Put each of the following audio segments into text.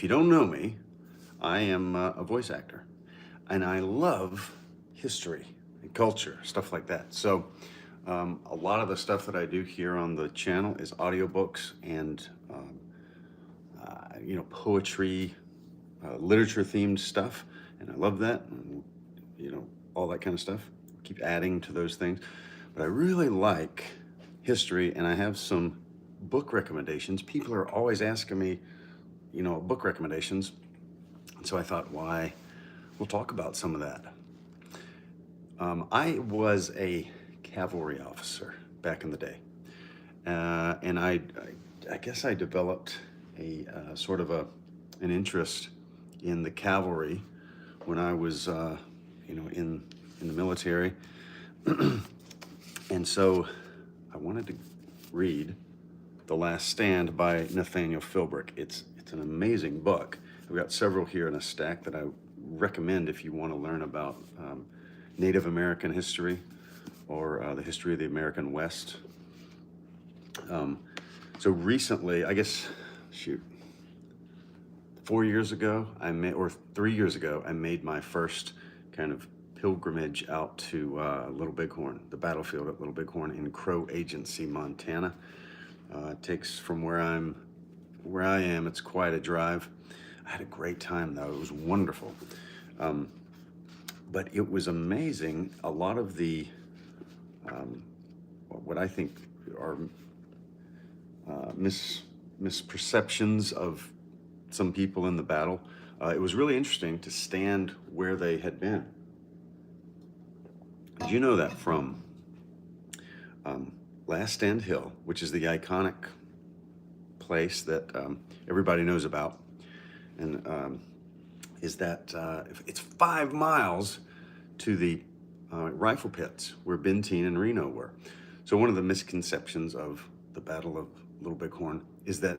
you don't know me, I am a voice actor, and I love history and culture, stuff like that. So a lot of the stuff that I do here on the channel is audiobooks and poetry, literature themed stuff, and I love that. And, all that kind of stuff. Keep adding to those things, but I really like history, and I have some book recommendations. People are always asking me, book recommendations, and so I thought, why? We'll talk about some of that. I was a cavalry officer back in the day, and I guess I developed a sort of an interest in the cavalry when I was, in the military, and so I wanted to read The Last Stand by Nathaniel Philbrick. It's an amazing book. I've got several here in a stack that I recommend if you want to learn about Native American history or the history of the American West. So recently, I guess, 4 years ago, or 3 years ago, I made my first kind of pilgrimage out to Little Bighorn, the battlefield at Little Bighorn in Crow Agency, Montana. It takes from where I am, it's quite a drive. I had a great time though, it was wonderful. But it was amazing, a lot of the, what I think are misperceptions of some people in the battle. It was really interesting to stand where they had been. Did you know that from Last Stand Hill, which is the iconic place that everybody knows about, and is that it's 5 miles to the rifle pits where Benteen and Reno were. So one of the misconceptions of the Battle of Little Bighorn is that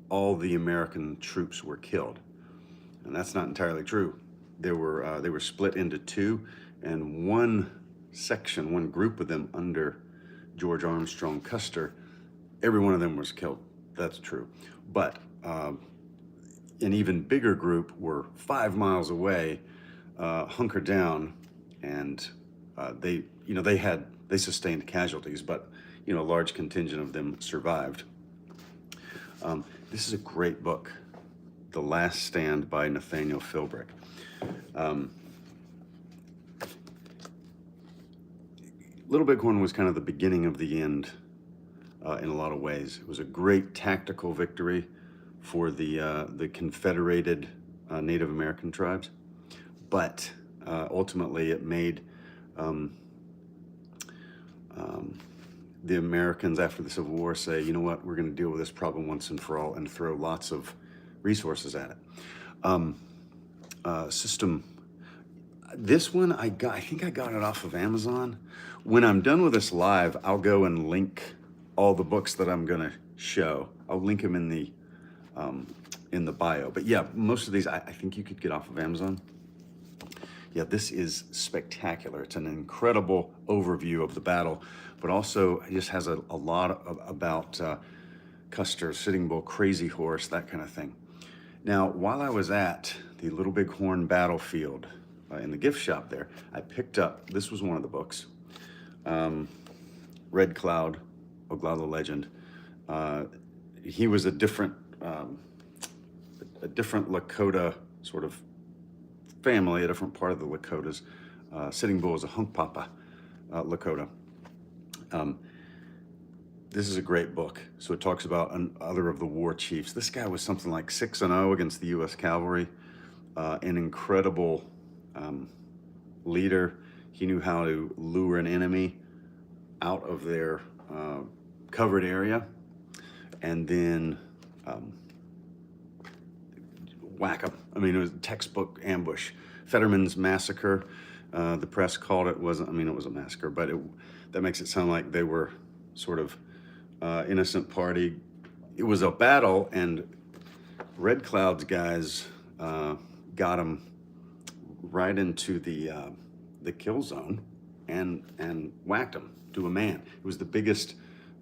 all the American troops were killed, and that's not entirely true. They were split into two, and one group of them under George Armstrong Custer, every one of them was killed. That's true. But an even bigger group were 5 miles away, hunkered down, and they sustained casualties, but a large contingent of them survived. This is a great book, The Last Stand by Nathaniel Philbrick. Little Bighorn was kind of the beginning of the end in a lot of ways. It was a great tactical victory for the Confederated Native American tribes, but ultimately it made the Americans after the Civil War say, you know what, we're going to deal with this problem once and for all, and throw lots of resources at it. This one I think I got it off of Amazon. When I'm done with this live, I'll go and link all the books that I'm going to show. I'll link them in the bio. But yeah, most of these I think you could get off of Amazon. Yeah, this is spectacular. It's an incredible overview of the battle, but also it just has a lot about Custer, Sitting Bull, Crazy Horse, that kind of thing. Now, while I was at the Little Bighorn battlefield in the gift shop there, I picked up, this was one of the books, Red Cloud, Oglala Legend. He was a different Lakota sort of family, a different part of the Lakotas. Sitting Bull is a Hunkpapa Lakota. This is a great book. So it talks about other of the war chiefs. This guy was something like 6-0 against the U.S. cavalry, an incredible leader. He knew how to lure an enemy out of their covered area and then whack them. I mean, it was a textbook ambush. Fetterman's Massacre, the press called it, it was a massacre, but that makes it sound like they were sort of innocent party. It was a battle, and Red Cloud's guys got him right into the kill zone and whacked him to a man. It was the biggest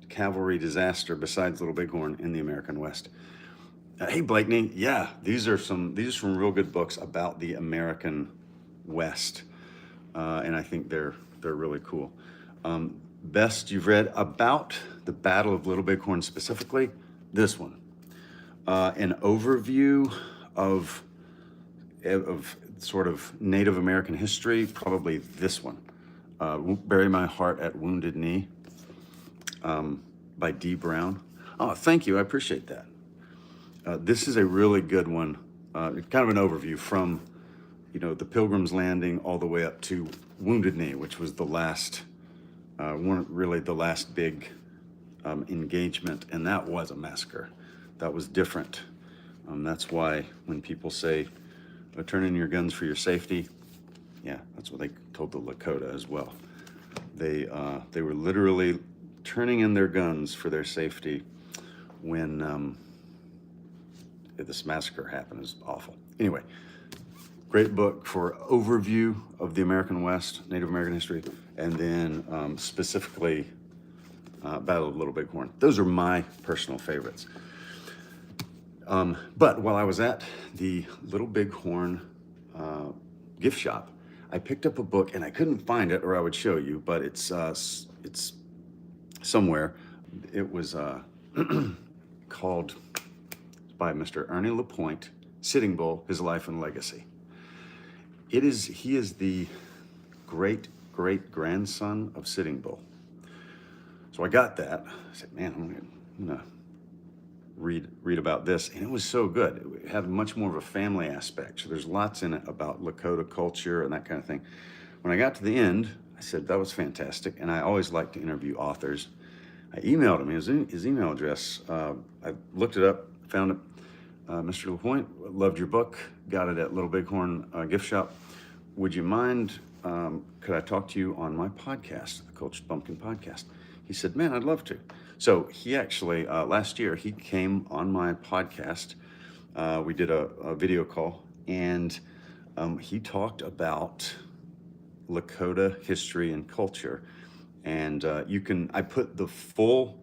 cavalry disaster besides Little Bighorn in the American West. Hey Blakeney, yeah, these are some real good books about the American West, and I think they're really cool. Best you've read about the Battle of Little Bighorn specifically, this one, an overview of sort of Native American history, probably this one, Bury My Heart at Wounded Knee, by D. Brown. Oh, thank you, I appreciate that. This is a really good one, kind of an overview from, the Pilgrim's Landing all the way up to Wounded Knee, which was the last, really the last big engagement, and that was a massacre. That was different. That's why when people say, turn in your guns for your safety, yeah, that's what they told the Lakota as well. They were literally turning in their guns for their safety when this massacre happened. It was awful. Anyway, great book for overview of the American West, Native American history, and then specifically Battle of Little Bighorn. Those are my personal favorites. But while I was at the Little Bighorn gift shop, I picked up a book, and I couldn't find it, or I would show you, but it's somewhere. It was called, by Mr. Ernie LaPointe, Sitting Bull: His Life and Legacy. He is the great-great-grandson of Sitting Bull. So I got that. I said, man, I'm gonna read about this, and it was so good. It had much more of a family aspect. So there's lots in it about Lakota culture and that kind of thing. When I got to the end, I said, that was fantastic, and I always like to interview authors. I emailed him his email address. I looked it up, found it. Mr. LaPointe, loved your book, got it at Little Bighorn gift shop. Would you mind, could I talk to you on my podcast, the Cultured Bumpkin podcast? He said, man, I'd love to. So he actually, last year, he came on my podcast. We did a video call, and he talked about Lakota history and culture. And I put the full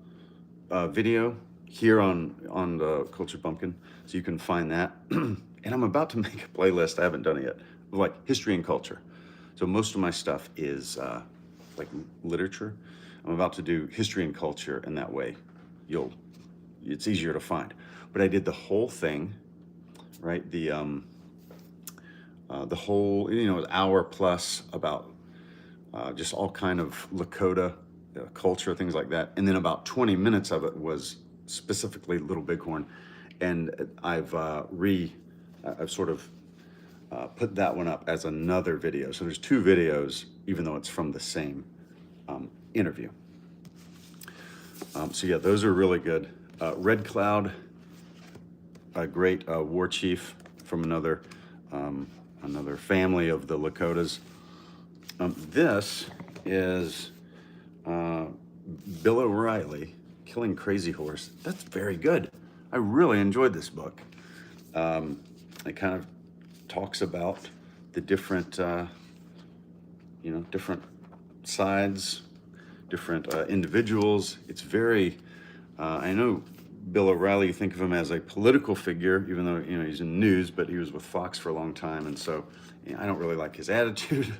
video here on the Cultured Bumpkin, so you can find that. And I'm about to make a playlist, I haven't done it yet, of like history and culture. So most of my stuff is like literature. I'm about to do history and culture, and that way it's easier to find. But I did the whole thing, right? The whole, an hour plus about just all kind of Lakota culture, things like that. And then about 20 minutes of it was specifically Little Bighorn. And I've sort of put that one up as another video. So there's two videos, even though it's from the same interview. So yeah, those are really good. Red Cloud, a great war chief from another family of the Lakotas. This is Bill O'Reilly, Killing Crazy Horse. That's very good. I really enjoyed this book. It kind of talks about the different, different sides, different individuals. It's very, I know Bill O'Reilly, you think of him as a political figure, even though, he's in news, but he was with Fox for a long time. And so I don't really like his attitude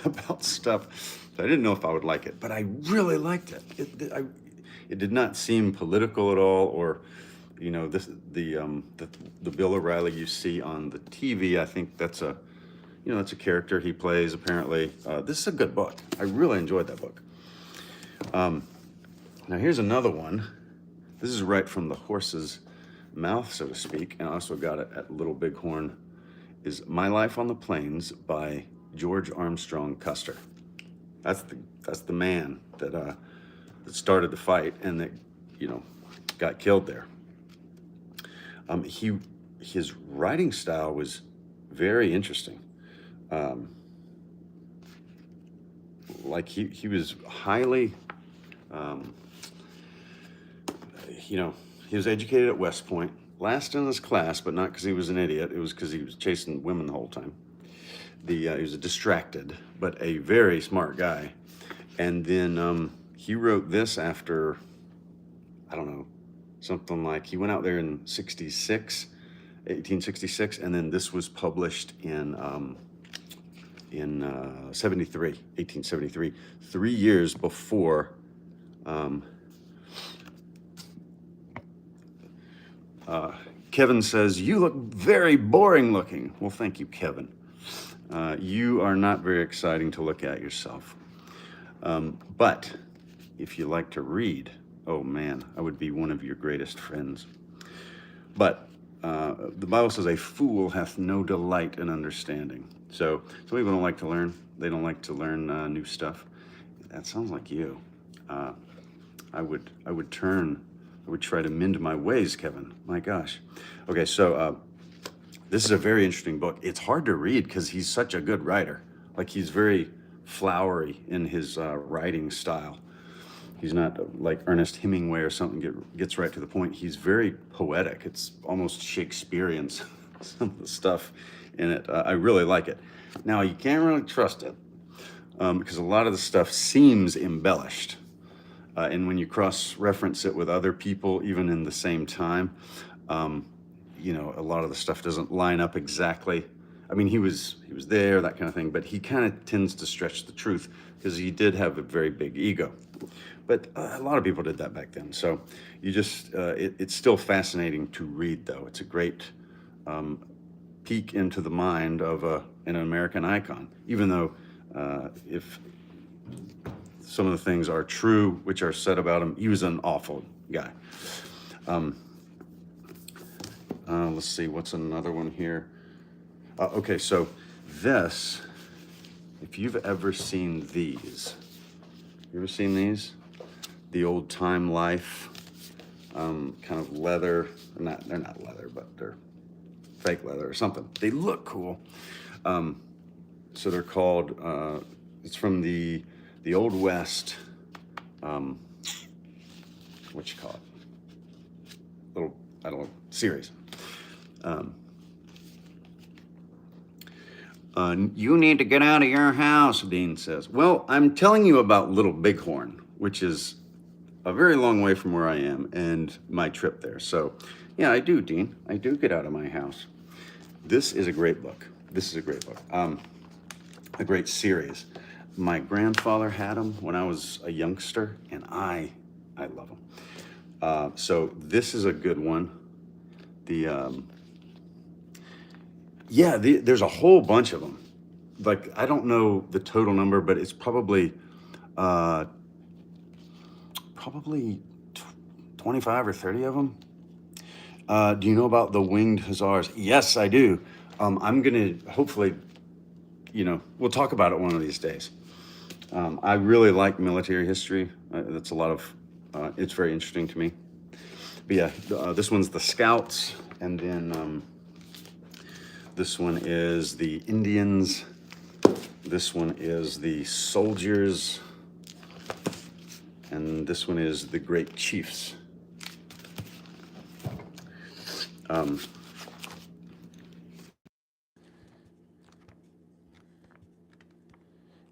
about stuff. So I didn't know if I would like it, but I really liked it. It did not seem political at all, or, the Bill O'Reilly you see on the TV. I think that's a character he plays, apparently. This is a good book. I really enjoyed that book. Now here's another one. This is right from the horse's mouth, so to speak, and I also got it at Little Bighorn, is My Life on the Plains by George Armstrong Custer. That's the man that started the fight and that got killed there. His writing style was very interesting. Like he was highly, he was educated at West Point, last in his class, but not because he was an idiot. It was because he was chasing women the whole time. He was a distracted, but a very smart guy. And then he wrote this after, I don't know, something like he went out there in 66, 1866, and then this was published in 73, 1873, 3 years before Kevin says, "You look very boring looking." Well, thank you, Kevin. You are not very exciting to look at yourself. But if you like to read, oh man, I would be one of your greatest friends. But the Bible says, "A fool hath no delight in understanding." So some people don't like to learn. They don't like to learn new stuff. That sounds like you. I would try to mend my ways, Kevin. My gosh. Okay, so this is a very interesting book. It's hard to read because he's such a good writer. Like, he's very flowery in his writing style. He's not like Ernest Hemingway or something, gets right to the point. He's very poetic. It's almost Shakespearean, some of the stuff in it. I really like it. Now, you can't really trust it because a lot of the stuff seems embellished. And when you cross-reference it with other people, even in the same time, a lot of the stuff doesn't line up exactly. I mean, he was there, that kind of thing, but he kind of tends to stretch the truth because he did have a very big ego. But a lot of people did that back then. So you just, it's still fascinating to read, though. It's a great peek into the mind of an American icon, even though if some of the things are true, which are said about him, he was an awful guy. Let's see, what's another one here? Okay, so this, if you've ever seen these, you ever seen these? The old time life, kind of leather. They're not leather, but they're fake leather or something. They look cool. So they're called, it's from the Old West, what you call it? Little, I don't know, series. You need to get out of your house, Dean says. Well, I'm telling you about Little Bighorn, which is a very long way from where I am and my trip there. So, yeah, I do, Dean. I do get out of my house. This is a great book. A great series. My grandfather had them when I was a youngster, and I love them. So this is a good one. There's a whole bunch of them. Like, I don't know the total number, but it's probably 25 or 30 of them. Do you know about the winged hussars? Yes, I do. I'm gonna hopefully, we'll talk about it one of these days. I really like military history. That's a lot of, it's very interesting to me. But yeah, this one's the Scouts, and then this one is the Indians. This one is the Soldiers, and this one is the Great Chiefs.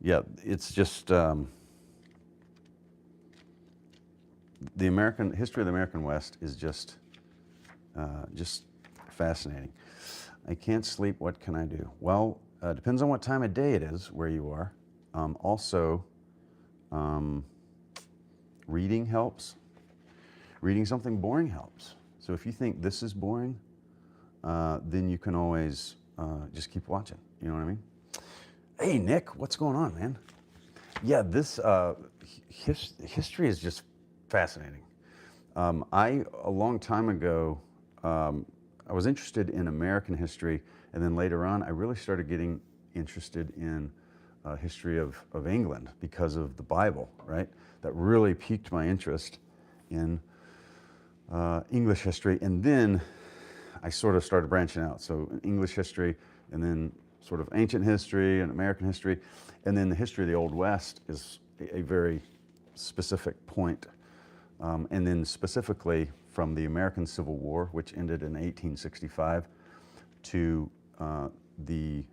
Yeah, it's just the American history of the American West is just fascinating. I can't sleep. What can I do? Well, depends on what time of day it is where you are. Also, reading helps. Reading something boring helps. So if you think this is boring, then you can always just keep watching. You know what I mean? Hey, Nick, what's going on, man? Yeah, this history is just fascinating. A long time ago, I was interested in American history, and then later on, I really started getting interested in history of England because of the Bible, right? That really piqued my interest in English history, and then I sort of started branching out. So English history, and then sort of ancient history and American history, and then the history of the Old West is a very specific point. And then specifically from the American Civil War, which ended in 1865, to the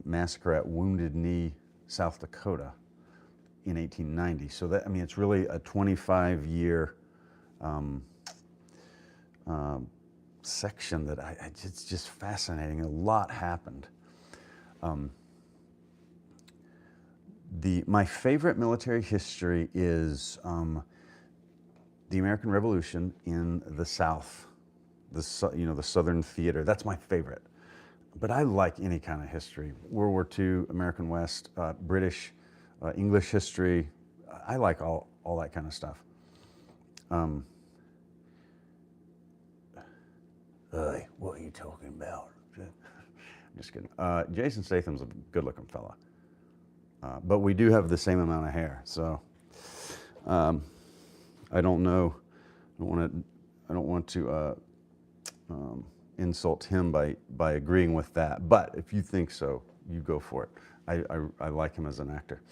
massacre at Wounded Knee, South Dakota in 1890. So that, I mean, it's really a 25-year section that it's just fascinating. A lot happened. My favorite military history is the American Revolution in the South, the Southern theater. That's my favorite. But I like any kind of history. World War II, American West, British, English history. I like all that kind of stuff. What are you talking about? I'm just kidding. Jason Statham's a good-looking fella. But we do have the same amount of hair, so I don't know. I don't want to insult him by agreeing with that. But if you think so, you go for it. I like him as an actor.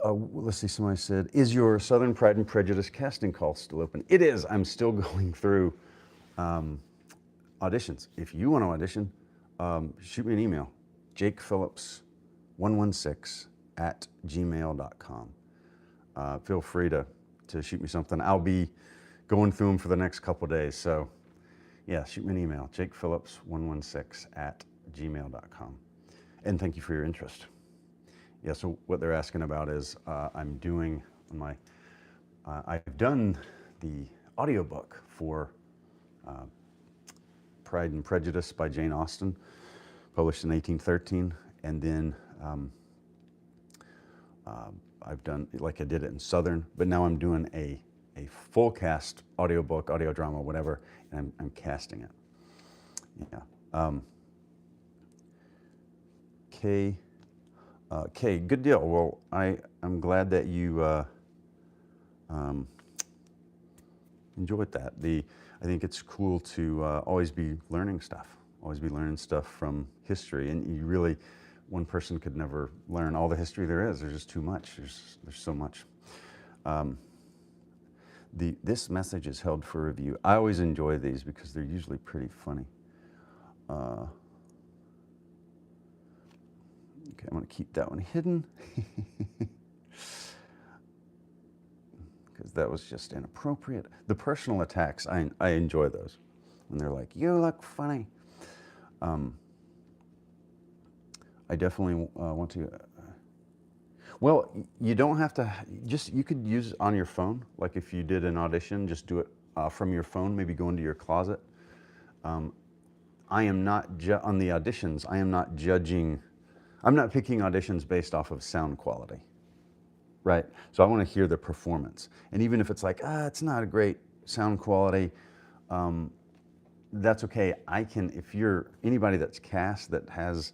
Let's see. Somebody said, "Is your Southern Pride and Prejudice casting call still open?" It is. I'm still going through auditions. If you want to audition, shoot me an email. jakephillips116@gmail.com. Feel free to shoot me something. I'll be going through them for the next couple of days. So, yeah, shoot me an email, jakephillips116@gmail.com. And thank you for your interest. Yeah, so what they're asking about is I'm doing I've done the audiobook for Pride and Prejudice by Jane Austen, published in 1813, and then I've done, like I did it in Southern, but now I'm doing a full cast audiobook, audio drama, whatever, and I'm casting it. Yeah. Kay, good deal. Well, I'm glad that you enjoyed that. I think it's cool to always be learning stuff from history, and you really, one person could never learn all the history there is. There's just too much. There's so much. This message is held for review. I always enjoy these because they're usually pretty funny. Okay, I'm going to keep that one hidden because that was just inappropriate. The personal attacks, I enjoy those when they're like, "You look funny." I definitely want to. Well, you don't have to. You could use it on your phone. Like if you did an audition, just do it from your phone. Maybe go into your closet. I am not on the auditions. I am not judging. I'm not picking auditions based off of sound quality, right? So I want to hear the performance. And even if it's like, it's not a great sound quality, that's okay. If you're anybody that's cast that has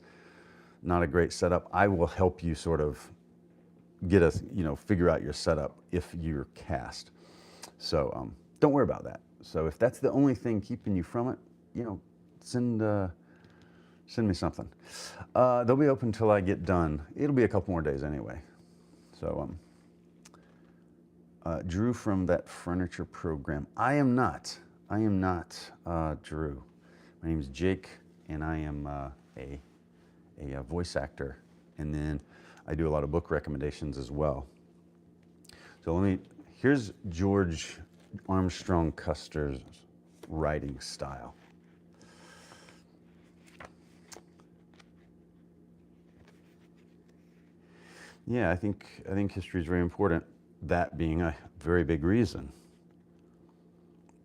not a great setup, I will help you sort of figure out your setup if you're cast. So don't worry about that. So if that's the only thing keeping you from it, send me something. They'll be open until I get done. It'll be a couple more days anyway. So Drew from That Furniture Program. I am not Drew. My name is Jake, and I am a voice actor, and then I do a lot of book recommendations as well. So here's George Armstrong Custer's writing style. Yeah, I think history is very important, that being a very big reason.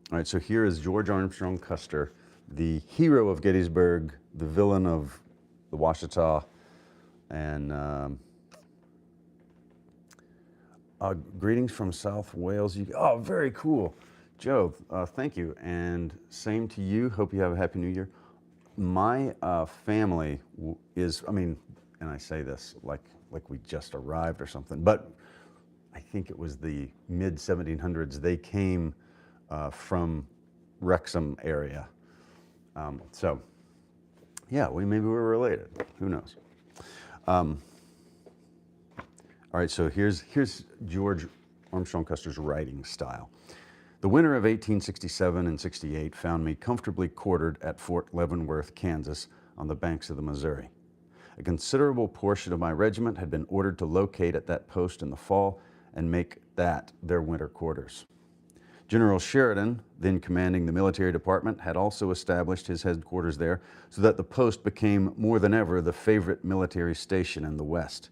All right, so here is George Armstrong Custer, the hero of Gettysburg, the villain of the Washita, and greetings from South Wales. Very cool. Joe, thank you, and same to you. Hope you have a Happy New Year. My family is, and I say this like we just arrived or something, but I think it was the mid-1700s. They came from Wrexham area. So, yeah, maybe we're related. Who knows? All right, so here's George Armstrong Custer's writing style. The winter of 1867 and 68 found me comfortably quartered at Fort Leavenworth, Kansas, on the banks of the Missouri. A considerable portion of my regiment had been ordered to locate at that post in the fall and make that their winter quarters. General Sheridan, then commanding the military department, had also established his headquarters there, so that the post became more than ever the favorite military station in the West.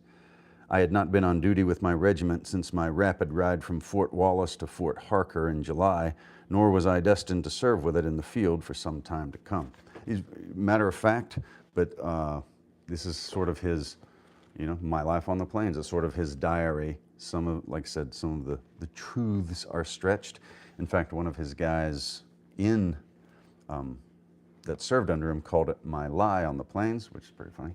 I had not been on duty with my regiment since my rapid ride from Fort Wallace to Fort Harker in July, nor was I destined to serve with it in the field for some time to come. He's matter of fact, but this is sort of his, my life on the plains is sort of his diary. Some of, like I said, some of the truths are stretched. In fact, one of his guys that served under him called it "My Lie on the Plains," which is pretty funny.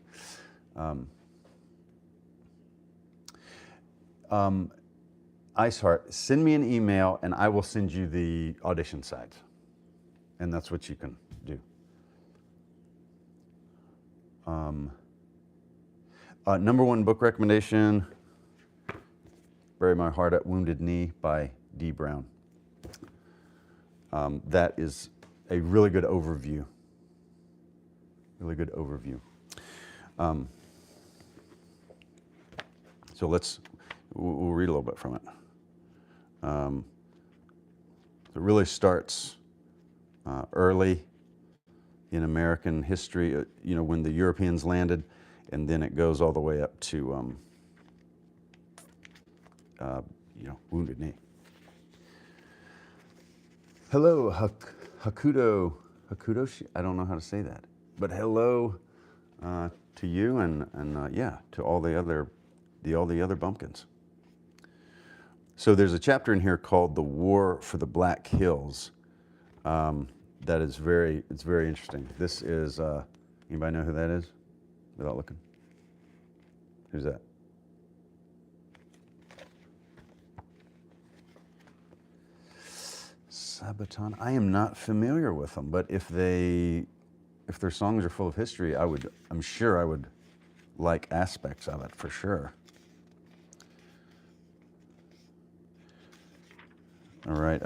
Iceheart, send me an email and I will send you the audition sites. And that's what you can do. Number one book recommendation, Bury My Heart at Wounded Knee by D. Brown. That is a really good overview. Really good overview. So we'll read a little bit from it. It really starts early in American history, when the Europeans landed, and then it goes all the way up to, Wounded Knee. Hello, Hakudo, I don't know how to say that, but hello to you and to all the other bumpkins. So there's a chapter in here called "The War for the Black Hills." That is it's very interesting. This is, anybody know who that is without looking? Who's that? Sabaton. I am not familiar with them, but if their songs are full of history, I'm sure I would like aspects of it for sure. All right.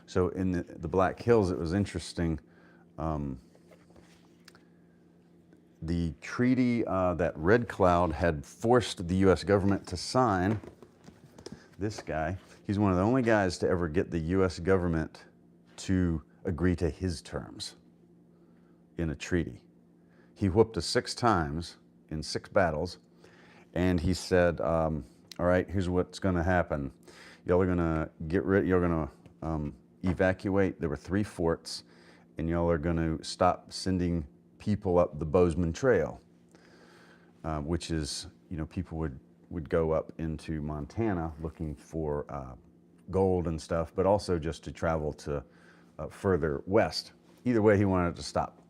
So in the Black Hills, it was interesting. The treaty that Red Cloud had forced the U.S. government to sign, this guy, he's one of the only guys to ever get the U.S. government to agree to his terms in a treaty. He whooped us 6 times in 6 battles, and he said, all right, here's what's going to happen. Y'all are going to you're going to evacuate. There were 3 forts, and y'all are going to stop sending people up the Bozeman Trail, which is, people would go up into Montana looking for gold and stuff, but also just to travel to further west. Either way, he wanted to stop.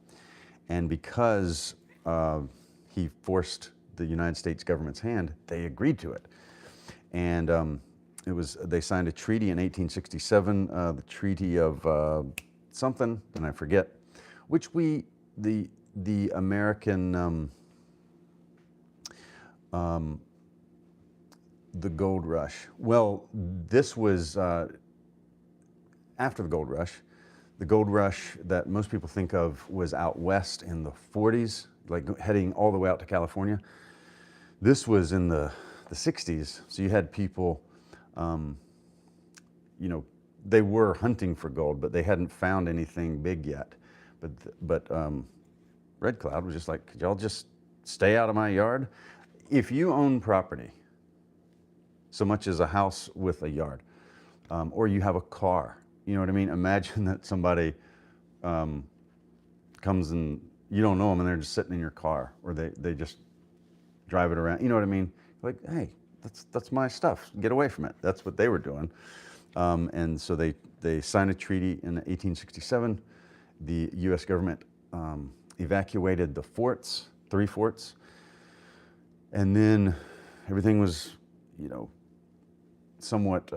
And because he forced the United States government's hand, they agreed to it. And they signed a treaty in 1867, the Treaty of something, and I forget, which the American, the gold rush. Well, this was after the gold rush. The gold rush that most people think of was out west in the 40s, like heading all the way out to California. This was in the 60s, so you had people, they were hunting for gold, but they hadn't found anything big yet. But Red Cloud was just like, could y'all just stay out of my yard? If you own property, so much as a house with a yard, or you have a car, you know what I mean? Imagine that somebody comes and you don't know them and they're just sitting in your car, or they just drive it around. You know what I mean? Like, hey, that's my stuff. Get away from it. That's what they were doing. And so they signed a treaty in 1867. The U.S. government evacuated the forts, 3 forts, and then everything was, somewhat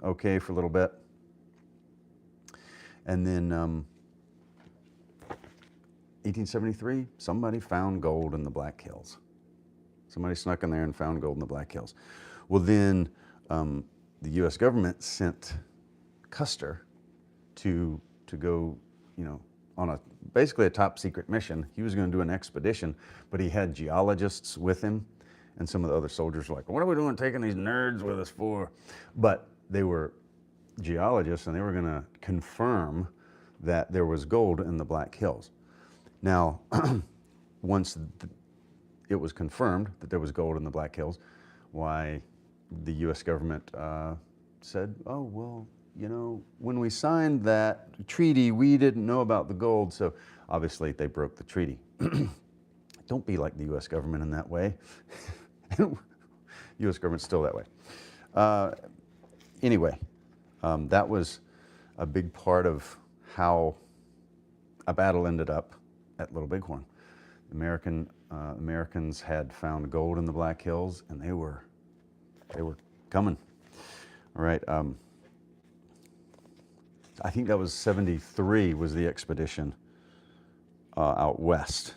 okay for a little bit. And then 1873, somebody found gold in the Black Hills. Somebody snuck in there and found gold in the Black Hills. Well, then the U.S. government sent Custer to go, on basically a top secret mission. He was going to do an expedition, but he had geologists with him, And some of the other soldiers were like, what are we doing taking these nerds with us for? But they were geologists, and they were going to confirm that there was gold in the Black Hills. Now, once it was confirmed that there was gold in the Black Hills, why the U.S. government said, oh, well, you know, when we signed that treaty, we didn't know about the gold, so obviously they broke the treaty. Don't be like the U.S. government in that way. U.S. government's still that way. Anyway, that was a big part of how a battle ended up at Little Bighorn. Americans had found gold in the Black Hills, and they were coming. All right. I think that was 73 was the expedition out west.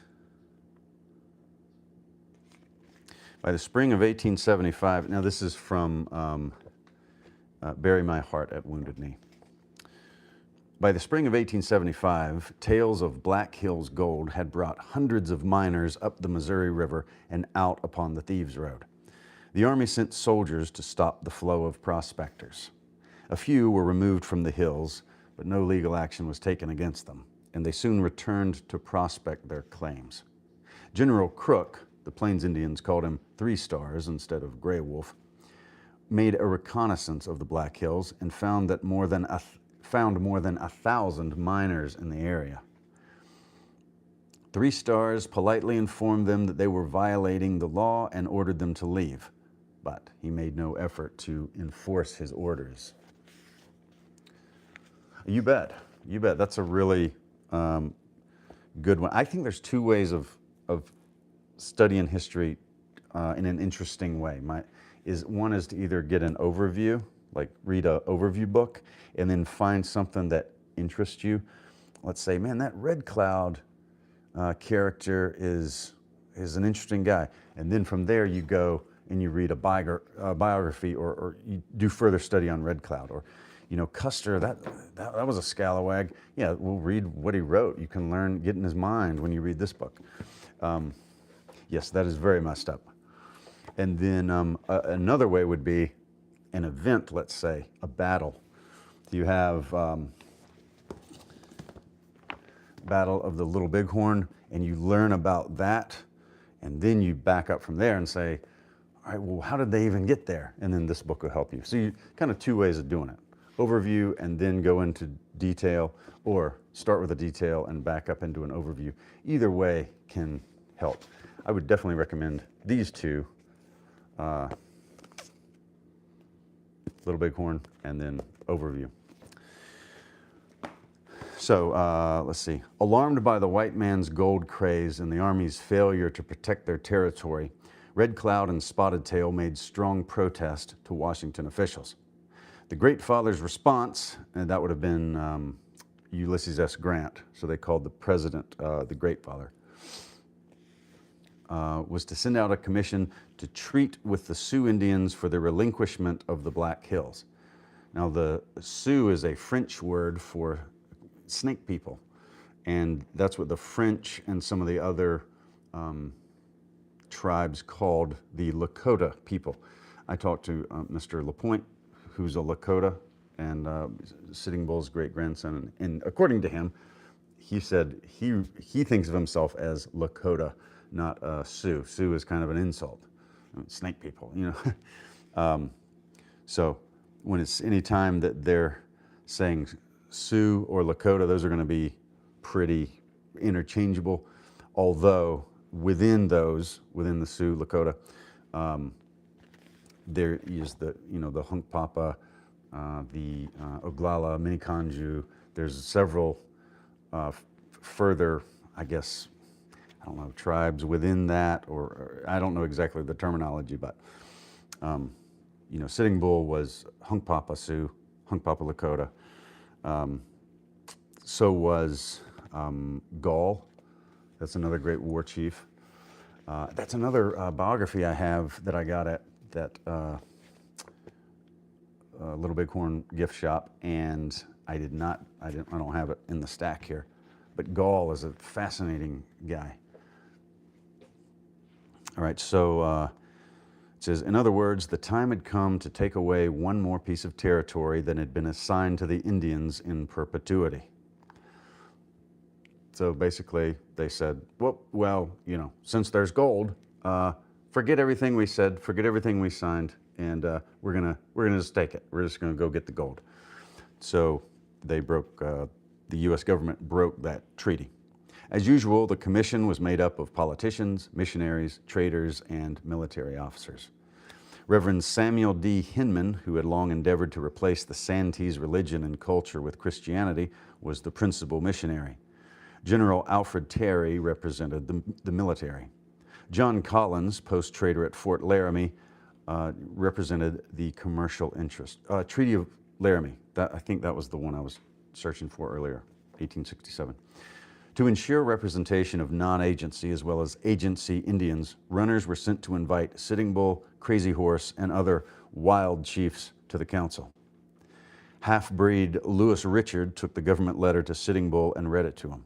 By the spring of 1875, now this is from Bury My Heart at Wounded Knee. By the spring of 1875, tales of Black Hills gold had brought hundreds of miners up the Missouri River and out upon the Thieves' Road. The Army sent soldiers to stop the flow of prospectors. A few were removed from the hills, but no legal action was taken against them, and they soon returned to prospect their claims. General Crook, the Plains Indians called him 3 Stars instead of Gray Wolf, made a reconnaissance of the Black Hills and found more than 1,000 miners in the area. 3 Stars politely informed them that they were violating the law and ordered them to leave, but he made no effort to enforce his orders. You bet. You bet. That's a really good one. I think there's 2 ways of studying history in an interesting way. One is to either get an overview, like read an overview book, and then find something that interests you. Let's say, man, that Red Cloud character is an interesting guy. And then from there you go and you read a biography or you do further study on Red Cloud. Or, you know, Custer, that was a scalawag. Yeah, we'll read what he wrote. You can get in his mind when you read this book. Yes, that is very messed up. And then another way would be an event, let's say, a battle. You have Battle of the Little Bighorn, and you learn about that, and then you back up from there and say, all right, well, how did they even get there? And then this book will help you. So you kind of 2 ways of doing it. Overview and then go into detail, or start with a detail and back up into an overview. Either way can help. I would definitely recommend these 2, Little Bighorn and then overview. So let's see. Alarmed by the white man's gold craze and the Army's failure to protect their territory, Red Cloud and Spotted Tail made strong protest to Washington officials. The Great Father's response, and that would have been Ulysses S. Grant, so they called the president the Great Father, was to send out a commission to treat with the Sioux Indians for the relinquishment of the Black Hills. Now, the Sioux is a French word for snake people, and that's what the French and some of the other tribes called the Lakota people. I talked to Mr. LaPointe, who's a Lakota, and Sitting Bull's great-grandson, and according to him, he said he thinks of himself as Lakota, not Sioux. Sioux is kind of an insult. I mean, snake people, you know. So when it's any time that they're saying Sioux or Lakota, those are going to be pretty interchangeable. Although within the Sioux, Lakota, there is the Hunkpapa, the Oglala, Miniconjou. There's several further, I guess, I don't know, tribes within that, or I don't know exactly the terminology, but Sitting Bull was Hunkpapa Sioux, Hunkpapa Lakota. So was Gall. That's another great war chief. That's another biography I have that I got at that Little Bighorn gift shop, and I don't have it in the stack here. But Gall is a fascinating guy. All right, so It says, in other words, the time had come to take away one more piece of territory than had been assigned to the Indians in perpetuity. So basically, they said, well, since there's gold, forget everything we said, forget everything we signed, and we're gonna just take it. We're just gonna go get the gold. So they broke. The U.S. government broke that treaty. As usual, the commission was made up of politicians, missionaries, traders, and military officers. Reverend Samuel D. Hinman, who had long endeavored to replace the Santee's religion and culture with Christianity, was the principal missionary. General Alfred Terry represented the military. John Collins, post-trader at Fort Laramie, represented the commercial interest. Treaty of Laramie, I think that was the one I was searching for earlier, 1867. To ensure representation of non-agency as well as agency Indians, runners were sent to invite Sitting Bull, Crazy Horse, and other wild chiefs to the council. Half-breed Louis Richard took the government letter to Sitting Bull and read it to him.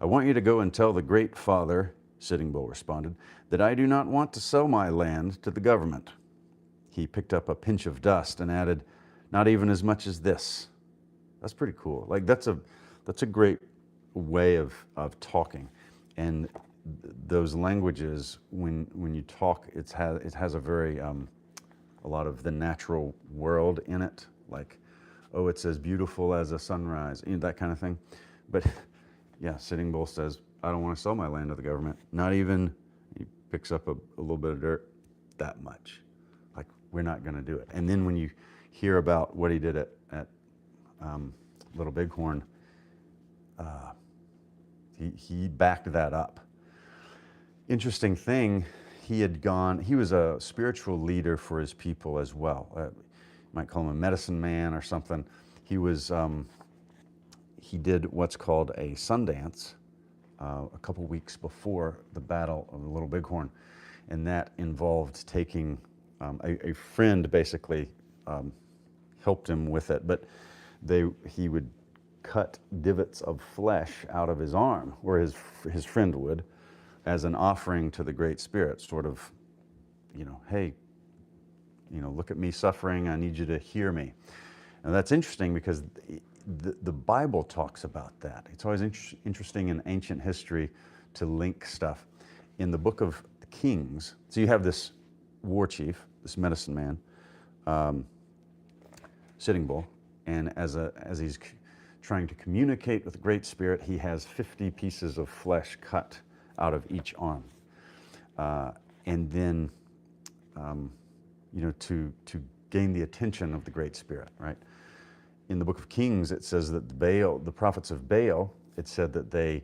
I want you to go and tell the Great Father, Sitting Bull responded, that I do not want to sell my land to the government. He picked up a pinch of dust and added, not even as much as this. That's pretty cool. Like that's a great way of talking, and those languages, when you talk, it has a very a lot of the natural world in it, like, oh, it's as beautiful as a sunrise, that kind of thing. But yeah, Sitting Bull says, I don't want to sell my land to the government. Not even, he picks up a little bit of dirt, that much. Like, we're not going to do it. And then when you hear about what he did at Little Bighorn, he backed that up. Interesting thing, he was a spiritual leader for his people as well. You might call him a medicine man or something. He did what's called a Sundance a couple weeks before the Battle of the Little Bighorn, and that involved taking a friend basically helped him with it, but he would cut divots of flesh out of his arm, or his friend would, as an offering to the Great Spirit, sort of, hey, look at me suffering, I need you to hear me. And that's interesting because the Bible talks about that. It's always interesting in ancient history to link stuff. In the book of Kings, so you have this war chief, this medicine man, Sitting Bull, and as he's trying to communicate with the Great Spirit, he has 50 pieces of flesh cut out of each arm. And then, to gain the attention of the Great Spirit, right? In the book of Kings, it says that the prophets of Baal, it said that they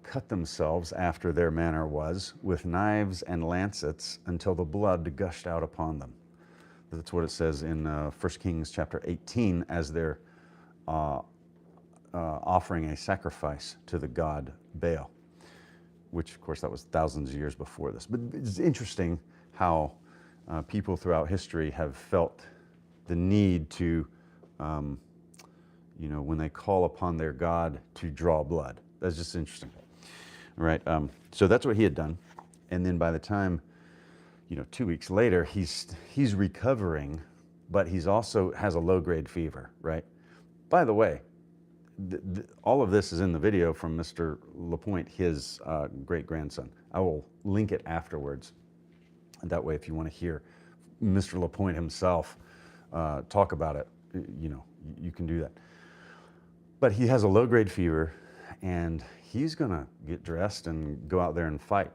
cut themselves after their manner was with knives and lancets until the blood gushed out upon them. That's what it says in 1 Kings chapter 18 as they're offering a sacrifice to the god Baal, which of course that was thousands of years before this. But it's interesting how people throughout history have felt the need to, when they call upon their God, to draw blood. That's just interesting, right? So that's what he had done, and then by the time, 2 weeks later, he's recovering, but he's also has a low-grade fever, right? By the way, all of this is in the video from Mr. LaPointe, his great-grandson. I will link it afterwards. And that way, if you want to hear Mr. LaPointe himself talk about it, you can do that. But he has a low-grade fever, and he's going to get dressed and go out there and fight,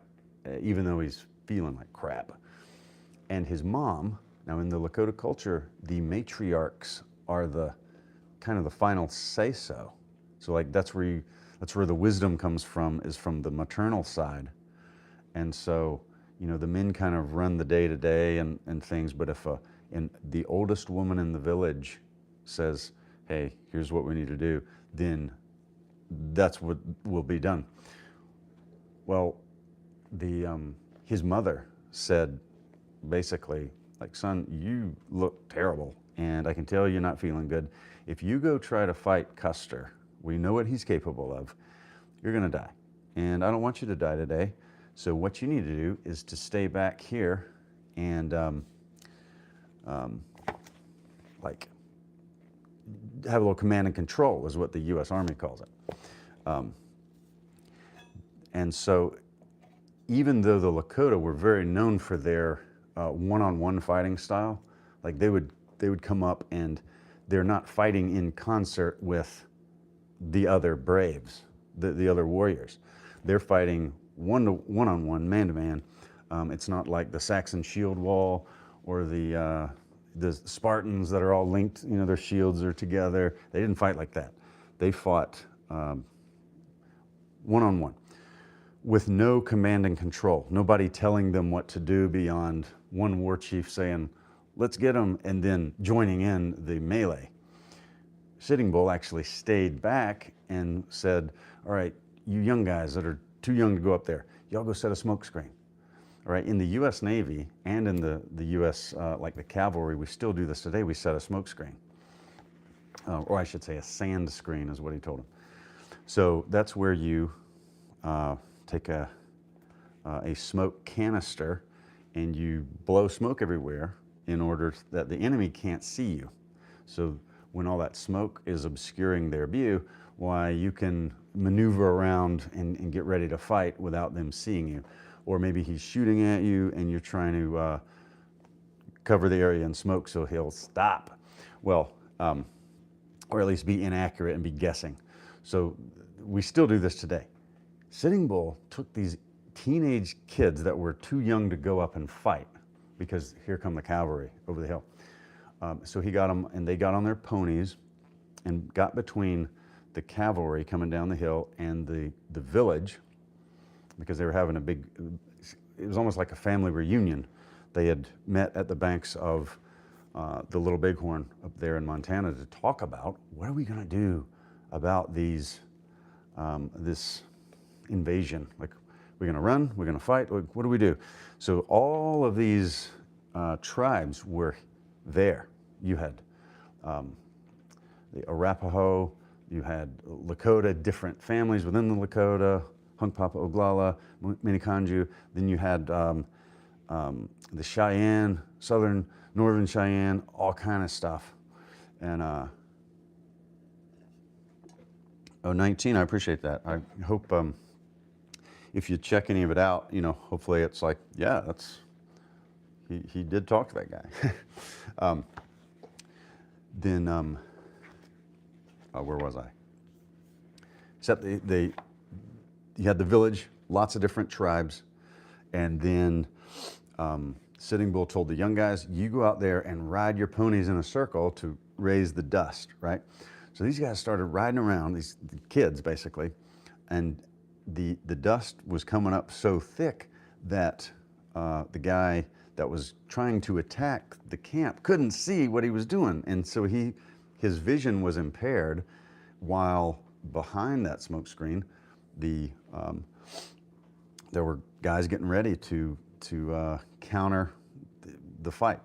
even though he's feeling like crap. And his mom, now in the Lakota culture, the matriarchs are the kind of the final say-so. So like that's where the wisdom comes from, is from the maternal side. And so, the men kind of run the day-to-day and things, but if the oldest woman in the village says, hey, here's what we need to do, then that's what will be done. Well, his mother said, basically, like, son, you look terrible, and I can tell you're not feeling good. If you go try to fight Custer, we know what he's capable of, you're gonna die. And I don't want you to die today. So what you need to do is to stay back here and like have a little command and control is what the U.S. Army calls it. And so even though the Lakota were very known for their one-on-one fighting style, like they would come up and they're not fighting in concert with the other braves, the other warriors. They're fighting one-on-one, man-to-man. It's not like the Saxon shield wall or the Spartans that are all linked, you know, their shields are together. They didn't fight like that. They fought one-on-one with no command and control. Nobody telling them what to do beyond one war chief saying, let's get them, and then joining in the melee. Sitting Bull actually stayed back and said, all right, you young guys that are too young to go up there, y'all go set a smoke screen. All right, in the U.S. Navy and in the U.S., like the cavalry, we still do this today. We set a smoke screen. Or I should say a sand screen is what he told him. So that's where you take a smoke canister and you blow smoke everywhere in order that the enemy can't see you. So when all that smoke is obscuring their view, why you can maneuver around and get ready to fight without them seeing you. Or maybe he's shooting at you and you're trying to cover the area in smoke so he'll stop. Well, or at least be inaccurate and be guessing. So we still do this today. Sitting Bull took these teenage kids that were too young to go up and fight because here come the cavalry over the hill. So he got them, and they got on their ponies and got between the cavalry coming down the hill and the village, because they were having a big, it was almost like a family reunion. They had met at the banks of the Little Bighorn up there in Montana to talk about what are we going to do about these this invasion. Like, we're going to run, we're going to fight, like, what do we do? So all of these tribes were there. You had the Arapaho, you had Lakota, different families within the Lakota, Hunkpapa, Oglala, Miniconjou. Then you had the Cheyenne, Northern Cheyenne, all kind of stuff. And 19, I appreciate that. I hope if you check any of it out, you know, hopefully it's like, yeah, that's, he did talk to that guy. Then, where was I? Except you had the village, lots of different tribes, and then Sitting Bull told the young guys, you go out there and ride your ponies in a circle to raise the dust, right? So these guys started riding around, these kids basically, and the dust was coming up so thick that the guy that was trying to attack the camp couldn't see what he was doing. And so his vision was impaired, while behind that smoke screen, there were guys getting ready to counter the fight.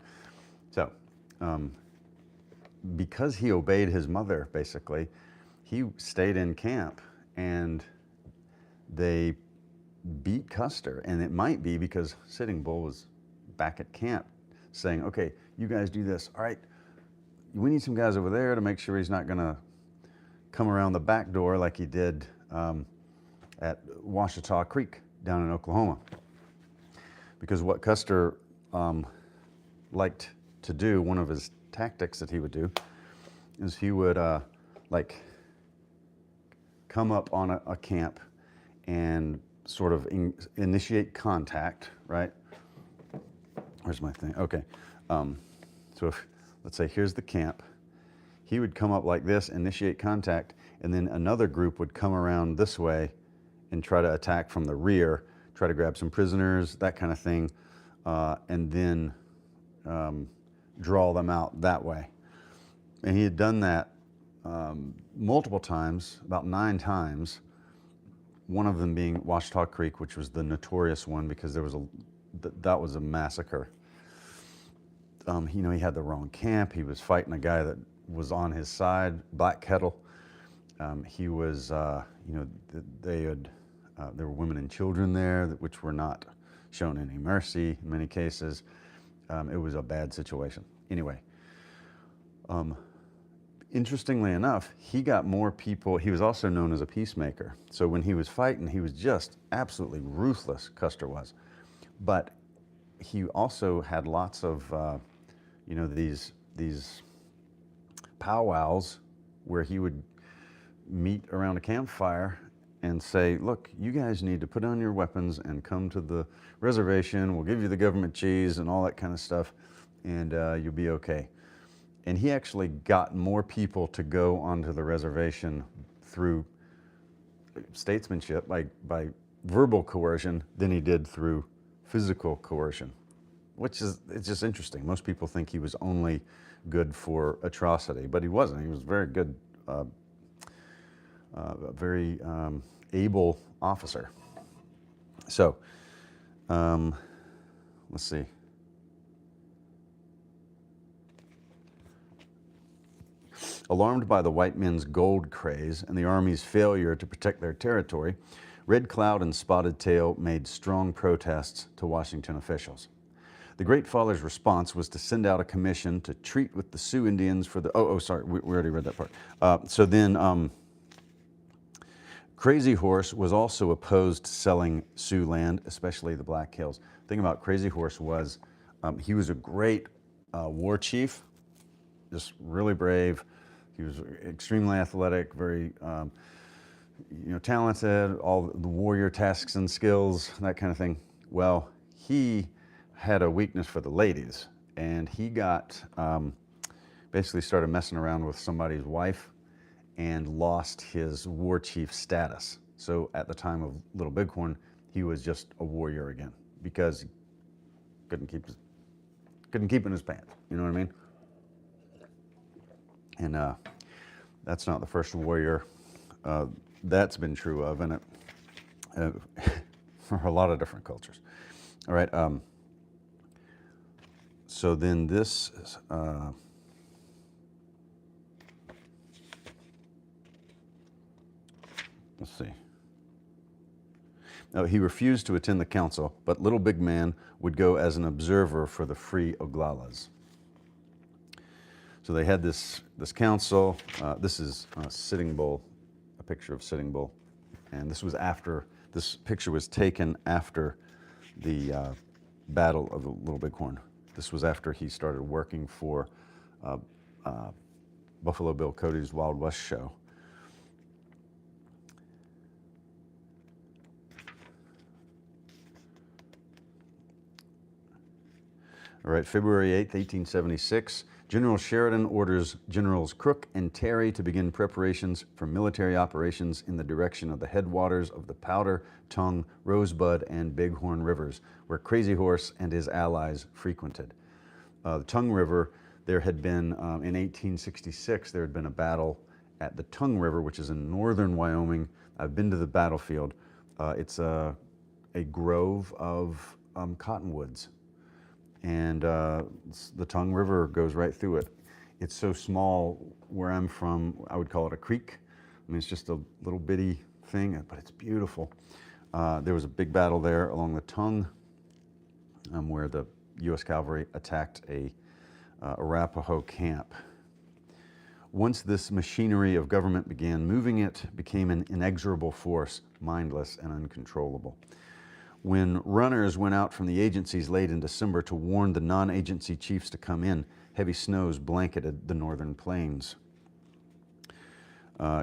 So because he obeyed his mother, basically, he stayed in camp, and they beat Custer. And it might be because Sitting Bull was back at camp saying, okay, you guys do this. All right, we need some guys over there to make sure he's not going to come around the back door like he did at Washita Creek down in Oklahoma. Because what Custer liked to do, one of his tactics that he would do, is he would like come up on a camp and sort of initiate contact, right? Where's my thing? Okay. So if, let's say here's the camp, he would come up like this, initiate contact, and then another group would come around this way and try to attack from the rear, try to grab some prisoners, that kind of thing, and then draw them out that way. And he had done that multiple times, about 9 times, one of them being Washita Creek, which was the notorious one because there was that was a massacre. You know, he had the wrong camp. He was fighting a guy that was on his side, Black Kettle. He was, you know, there were women and children there, which were not shown any mercy in many cases. It was a bad situation. Anyway, interestingly enough, he got more people. He was also known as a peacemaker. So when he was fighting, he was just absolutely ruthless, Custer was. But he also had lots of, these powwows where he would meet around a campfire and say, look, you guys need to put down your weapons and come to the reservation. We'll give you the government cheese and all that kind of stuff, and you'll be okay. And he actually got more people to go onto the reservation through statesmanship, by verbal coercion, than he did through physical coercion, which is, it's just interesting. Most people think he was only good for atrocity, but he wasn't. He was very good, a very able officer. So, let's see. Alarmed by the white men's gold craze and the Army's failure to protect their territory, Red Cloud and Spotted Tail made strong protests to Washington officials. The Great Father's response was to send out a commission to treat with the Sioux Indians for the, sorry, we already read that part. So then Crazy Horse was also opposed to selling Sioux land, especially the Black Hills. The thing about Crazy Horse was he was a great war chief, just really brave. He was extremely athletic, very talented, all the warrior tasks and skills, that kind of thing. Well, he had a weakness for the ladies, and he got basically started messing around with somebody's wife and lost his war chief status. So at the time of Little Bighorn, he was just a warrior again because he couldn't keep in his pants. You know what I mean? And that's not the first warrior that's been true of, and it for a lot of different cultures. All right. So then this. Let's see. Now, he refused to attend the council, but Little Big Man would go as an observer for the free Oglalas. So they had this council. This is Sitting Bull, a picture of Sitting Bull, and this was after. This picture was taken after the Battle of the Little Bighorn. This was after he started working for Buffalo Bill Cody's Wild West show. All right, February 8th, 1876, General Sheridan orders Generals Crook and Terry to begin preparations for military operations in the direction of the headwaters of the Powder, Tongue, Rosebud, and Bighorn rivers, where Crazy Horse and his allies frequented. The Tongue River, there had been, in 1866, there had been a battle at the Tongue River, which is in northern Wyoming. I've been to the battlefield. It's a grove of cottonwoods. And the Tongue River goes right through it. It's so small where I'm from, I would call it a creek. I mean, it's just a little bitty thing, but it's beautiful. There was a big battle there along the Tongue where the U.S. Cavalry attacked a Arapaho camp. Once this machinery of government began moving, it became an inexorable force, mindless and uncontrollable. When runners went out from the agencies late in December to warn the non-agency chiefs to come in, heavy snows blanketed the northern plains.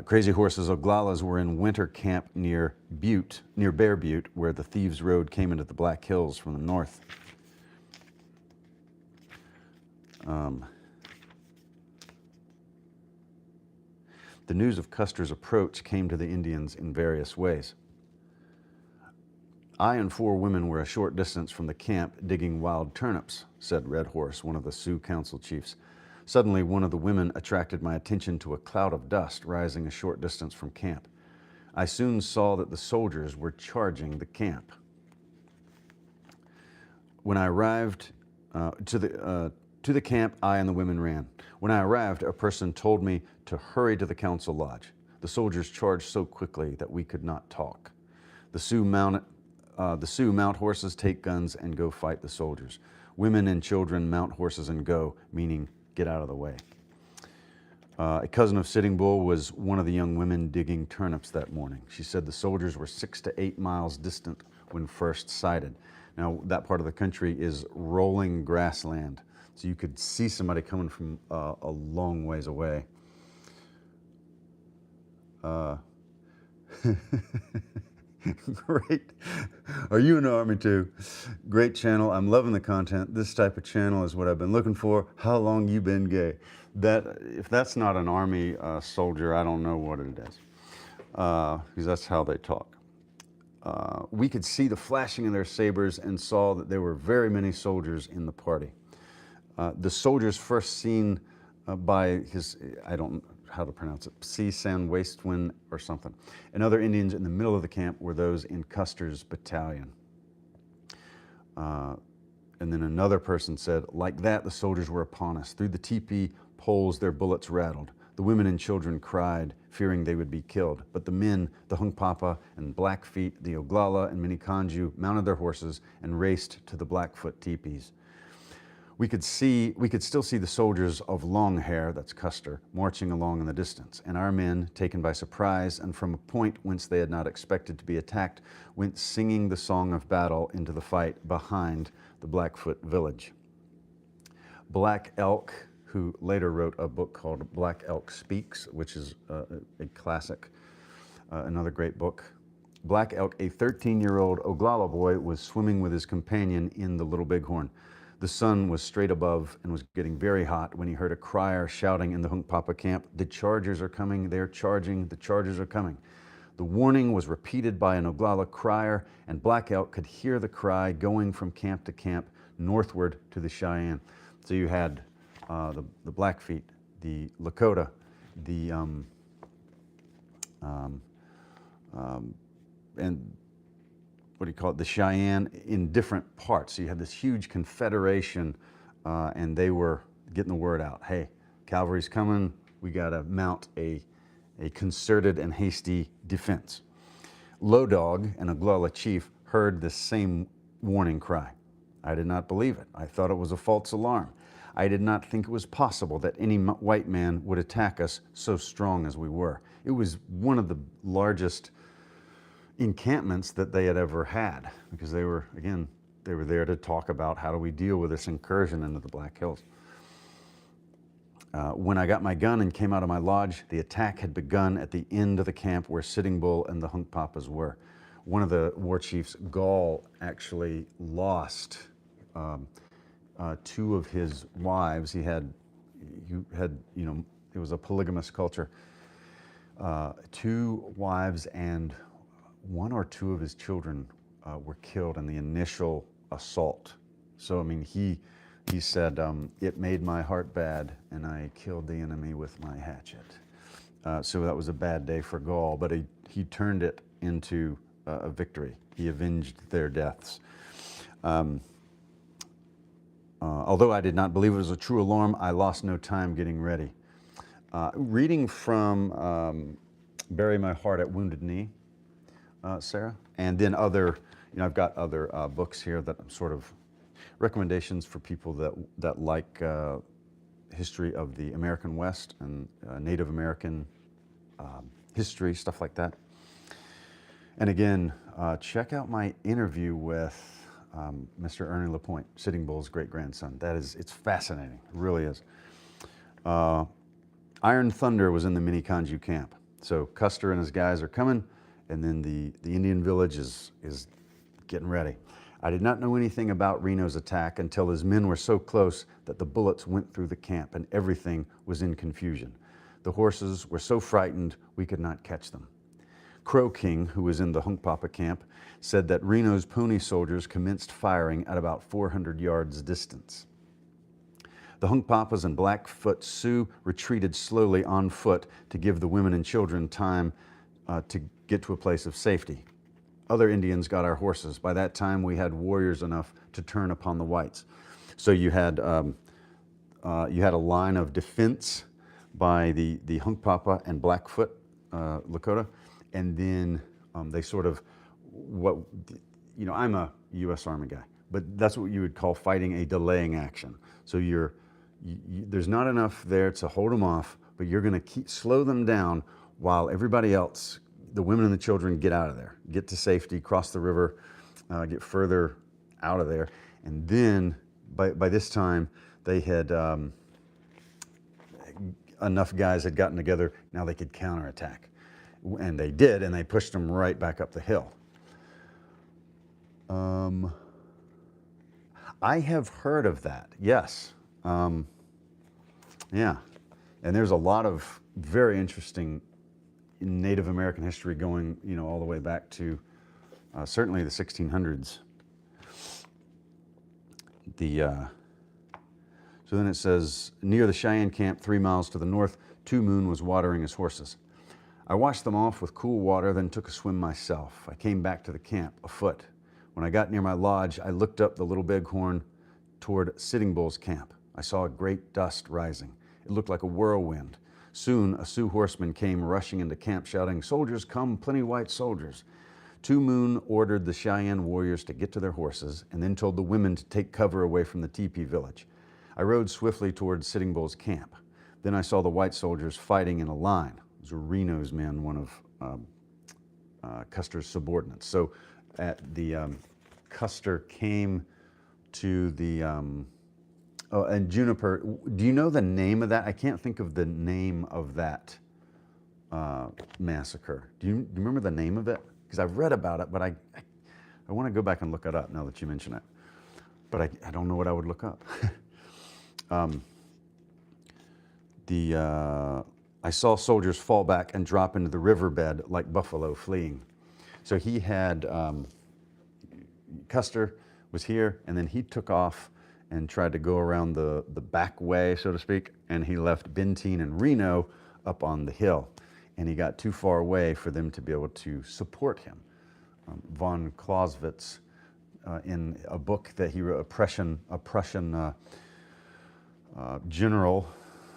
Crazy Horse's Oglalas were in winter camp near Bear Butte, where the Thieves Road came into the Black Hills from the north. The news of Custer's approach came to the Indians in various ways. I and 4 women were a short distance from the camp digging wild turnips, said Red Horse, one of the Sioux council chiefs. Suddenly, one of the women attracted my attention to a cloud of dust rising a short distance from camp. I soon saw that the soldiers were charging the camp. When I arrived to the camp, I and the women ran. When I arrived, a person told me to hurry to the council lodge. The soldiers charged so quickly that we could not talk. The Sioux mount horses, take guns, and go fight the soldiers. Women and children mount horses and go, meaning get out of the way. A cousin of Sitting Bull was one of the young women digging turnips that morning. She said the soldiers were 6 to 8 miles distant when first sighted. Now, that part of the country is rolling grassland, so you could see somebody coming from a long ways away. Great. Are you in the Army too? Great channel. I'm loving the content. This type of channel is what I've been looking for. How long you been gay? If that's not an Army soldier, I don't know what it is, because that's how they talk. We could see the flashing of their sabers and saw that there were very many soldiers in the party. The soldiers first seen by his, I don't know how to pronounce it, San Wastewind or something, and other Indians in the middle of the camp were those in Custer's battalion. And then another person said, like that, the soldiers were upon us. Through the teepee poles, their bullets rattled. The women and children cried, fearing they would be killed. But the men, the Hunkpapa and Blackfeet, the Oglala and Miniconjou, mounted their horses and raced to the Blackfoot teepees. We could still see the soldiers of Long Hair, that's Custer, marching along in the distance, and our men, taken by surprise and from a point whence they had not expected to be attacked, went singing the song of battle into the fight behind the Blackfoot village. Black Elk, who later wrote a book called Black Elk Speaks, which is a classic, another great book. Black Elk, a 13-year-old Oglala boy, was swimming with his companion in the Little Bighorn. The sun was straight above and was getting very hot when he heard a crier shouting in the Hunkpapa camp, "The chargers are coming, they're charging, the chargers are coming." The warning was repeated by an Oglala crier, and Black Elk could hear the cry going from camp to camp northward to the Cheyenne. So you had the Blackfeet, the Lakota, the and what do you call it, the Cheyenne in different parts. So you had this huge confederation, and they were getting the word out. Hey, cavalry's coming. We got to mount a concerted and hasty defense. Low Dog, an Oglala chief, heard this same warning cry. I did not believe it. I thought it was a false alarm. I did not think it was possible that any white man would attack us so strong as we were. It was one of the largest encampments that they had ever had, because they were there to talk about how do we deal with this incursion into the Black Hills. When I got my gun and came out of my lodge, the attack had begun at the end of the camp where Sitting Bull and the Hunkpapas were. One of the war chiefs, Gall, actually lost two of his wives. It was a polygamous culture. 2 wives and 1 or 2 of his children were killed in the initial assault. So, I mean, he said, it made my heart bad, and I killed the enemy with my hatchet. So that was a bad day for Gall, but he turned it into a victory. He avenged their deaths. Although I did not believe it was a true alarm, I lost no time getting ready. Reading from Bury My Heart at Wounded Knee, Sarah, and then I've got other books here that I'm sort of recommendations for people that like history of the American West and Native American history, stuff like that. And again, check out my interview with Mr. Ernie LaPointe, Sitting Bull's great-grandson. It's fascinating, it really is. Iron Thunder was in the Miniconjou camp. So Custer and his guys are coming, and then the Indian village is getting ready. I did not know anything about Reno's attack until his men were so close that the bullets went through the camp and everything was in confusion. The horses were so frightened we could not catch them. Crow King, who was in the Hunkpapa camp, said that Reno's pony soldiers commenced firing at about 400 yards distance. The Hunkpapas and Blackfoot Sioux retreated slowly on foot to give the women and children time to get to a place of safety. Other Indians got our horses. By that time, we had warriors enough to turn upon the whites. So you had a line of defense by the Hunkpapa and Blackfoot Lakota, and then they sort of, I'm a U.S. Army guy, but that's what you would call fighting a delaying action. So there's not enough there to hold them off, but you're going to slow them down while everybody else, the women and the children, get out of there, get to safety, cross the river, get further out of there. And then by this time, they had enough guys had gotten together, now they could counterattack. And they did, and they pushed them right back up the hill. I have heard of that, yes. Yeah, and there's a lot of very interesting Native American history going, all the way back to certainly the 1600s. So then it says, near the Cheyenne camp, 3 miles to the north, Two Moon was watering his horses. I washed them off with cool water, then took a swim myself. I came back to the camp afoot. When I got near my lodge, I looked up the Little Bighorn toward Sitting Bull's camp. I saw a great dust rising. It looked like a whirlwind. Soon a Sioux horseman came rushing into camp shouting, "Soldiers come, plenty white soldiers." Two Moon ordered the Cheyenne warriors to get to their horses and then told the women to take cover away from the teepee village. I rode swiftly toward Sitting Bull's camp. Then I saw the white soldiers fighting in a line. Those were Reno's men, one of Custer's subordinates. So Custer came to the, and Juniper, do you know the name of that? I can't think of the name of that massacre. Do you remember the name of it? Because I've read about it, but I want to go back and look it up now that you mention it. But I don't know what I would look up. I saw soldiers fall back and drop into the riverbed like buffalo fleeing. So he had, Custer was here, and then he took off and tried to go around the back way, so to speak, and he left Benteen and Reno up on the hill. And he got too far away for them to be able to support him. Von Clausewitz, in a book that he wrote, a Prussian general,